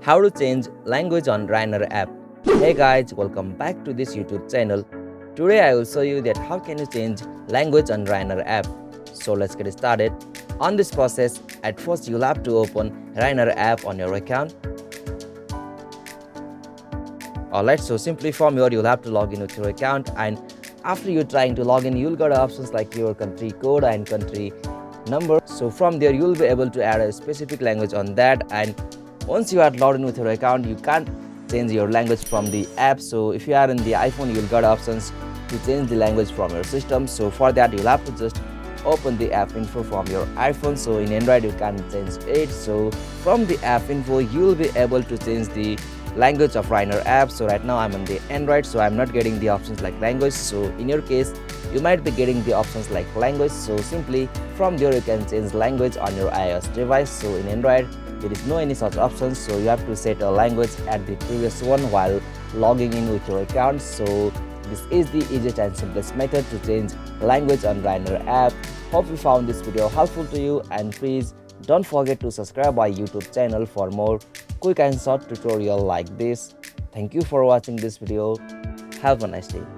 how to change language on Ryanair app. Hey guys, welcome back to this YouTube channel. Today I will show you that how can you change language on Ryanair app. So let's get started. On this process, at first you'll have to open Ryanair app on your account. Alright, so simply from here you'll have to log in with your account, and after you're trying to log in, you'll get options like your country code and country number. So from there you'll be able to add a specific language on that, and once you are logged in with your account, you can't change your language from the app. So if you are in the iPhone, you'll get options to change the language from your system. So for that you'll have to just open the app info from your iPhone. So in Android you can change it. So from the app info you'll be able to change the language of Ryanair app. So right now I'm on the Android, so I'm not getting the options like language. So in your case you might be getting the options like language. So simply from there you can change language on your iOS device. So in Android there is no any such options, so you have to set a language at the previous one while logging in with your account. So this is the easiest and simplest method to change language on Ryanair app. Hope you found this video helpful to you, and please don't forget to subscribe my YouTube channel for more quick and short tutorial like this. Thank you for watching this video. Have a nice day.